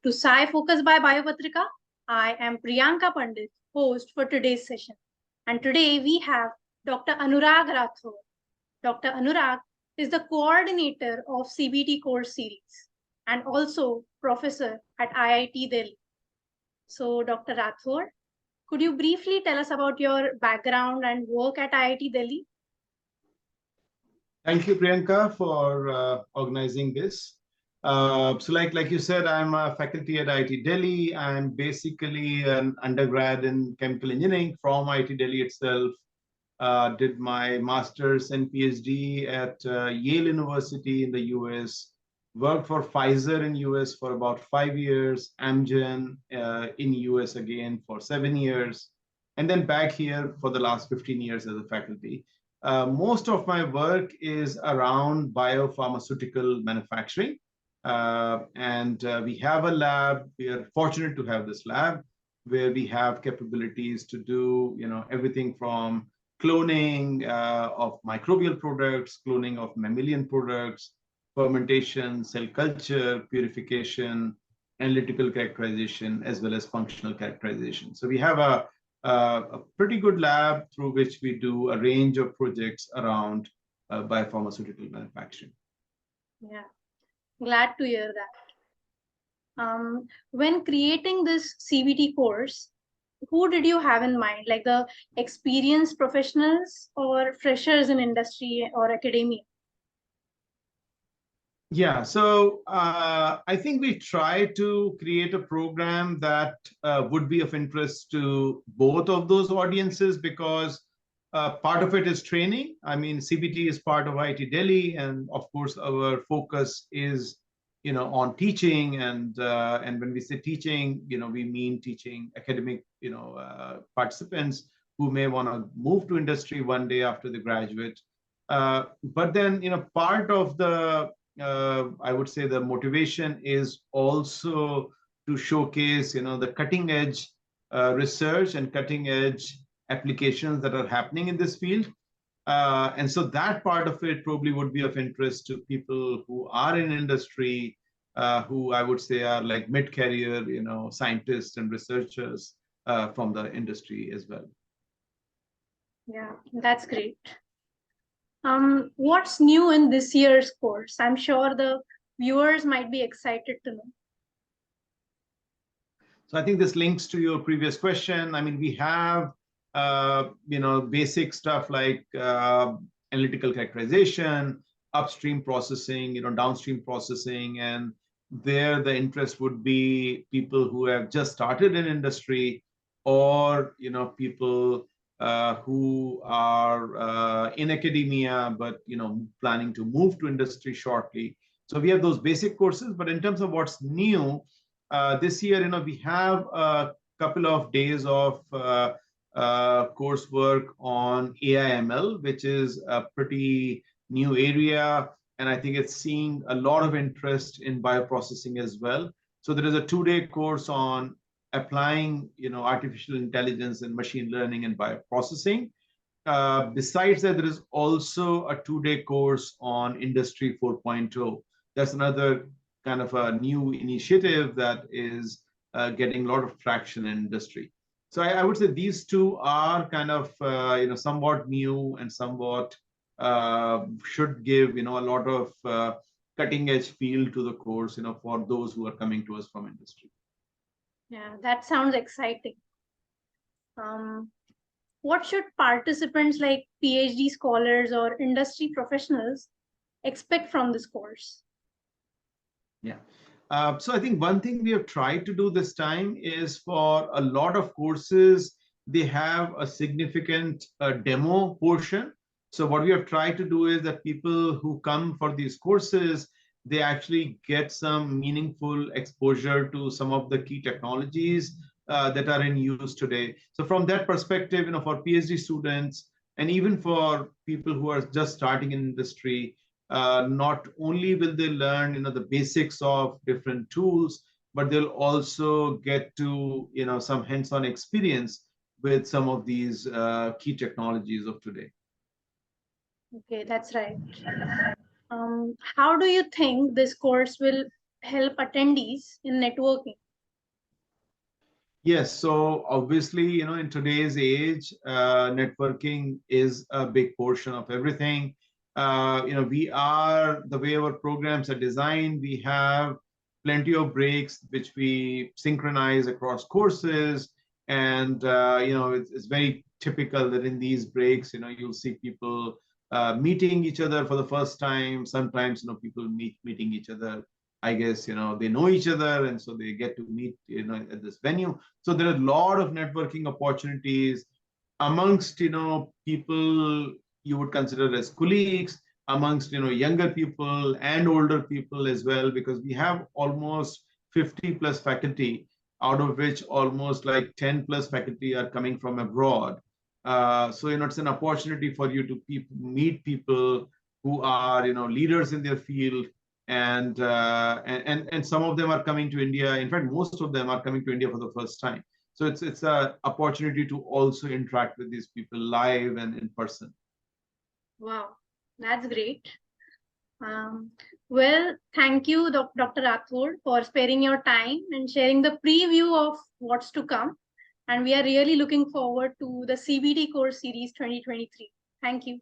to Sai Focus by Biopatrika. I am Priyanka Pandit, host for today's session. And today we have Dr. Anurag Rathore. Dr. Anurag is the coordinator of CBT course series and also professor at IIT Delhi. So, Dr. Rathore, could you briefly tell us about your background and work at IIT Delhi? Thank you, Priyanka, for organizing this. So like you said, I'm a faculty at IIT Delhi. I'm basically an undergrad in chemical engineering from IIT Delhi itself. Did my master's and PhD at Yale University in the US. Worked for Pfizer in US for about 5 years, Amgen in US again for 7 years, and then back here for the last 15 years as a faculty. Most of my work is around biopharmaceutical manufacturing. And we have a lab. We are fortunate to have this lab where we have capabilities to do everything from cloning of microbial products, cloning of mammalian products, fermentation, cell culture, purification, analytical characterization, as well as functional characterization. So we have a pretty good lab through which we do a range of projects around biopharmaceutical manufacturing. Yeah, glad to hear that. When creating this CBT course, who did you have in mind, like the experienced professionals or freshers in industry or academia? Yeah, so I think we try to create a program that would be of interest to both of those audiences because part of it is training. I mean, CBT is part of IIT Delhi, and of course, our focus is, on teaching. And when we say teaching, we mean teaching academic, participants who may want to move to industry one day after they graduate. But then, part of the I would say the motivation is also to showcase, the cutting edge research and cutting edge applications that are happening in this field. And so that part of it probably would be of interest to people who are in industry, who I would say are like mid-career, scientists and researchers from the industry as well. Yeah, that's great. What's new in this year's course? I'm sure the viewers might be excited to know. So I think this links to your previous question. I mean, we have, basic stuff like analytical characterization, upstream processing, downstream processing. And there the interest would be people who have just started in industry or, people who are in academia, but planning to move to industry shortly. So we have those basic courses. But in terms of what's new this year, we have a couple of days of coursework on AI/ML, which is a pretty new area, and I think it's seeing a lot of interest in bioprocessing as well. So there is a 2-day course on applying, artificial intelligence and machine learning and bioprocessing. Besides that, there is also a 2-day course on Industry 4.0. That's another kind of a new initiative that is getting a lot of traction in industry. So I would say these two are kind of, somewhat new and somewhat should give, a lot of cutting edge feel to the course, for those who are coming to us from industry. Yeah, that sounds exciting. What should participants like PhD scholars or industry professionals expect from this course? Yeah. So I think one thing we have tried to do this time is for a lot of courses, they have a significant demo portion. So what we have tried to do is that people who come for these courses, they actually get some meaningful exposure to some of the key technologies that are in use today. So from that perspective, for PhD students and even for people who are just starting in industry, not only will they learn, the basics of different tools, but they'll also get to, some hands-on experience with some of these key technologies of today. Okay, that's right. How do you think this course will help attendees in networking? Yes, so obviously, in today's age, networking is a big portion of everything. The way our programs are designed, we have plenty of breaks which we synchronize across courses. And, it's very typical that in these breaks, you'll see people meeting each other for the first time. Sometimes, people meeting each other. I guess, they know each other, and so they get to meet, at this venue. So there are a lot of networking opportunities amongst, people you would consider as colleagues, amongst, younger people and older people as well, because we have almost 50 plus faculty, out of which almost like 10 plus faculty are coming from abroad. So, it's an opportunity for you to meet people who are, leaders in their field, and some of them are coming to India. In fact, most of them are coming to India for the first time. So it's an opportunity to also interact with these people live and in person. Wow, that's great. Well, thank you, Dr. Rathore, for sparing your time and sharing the preview of what's to come. And we are really looking forward to the CBT course series 2023. Thank you.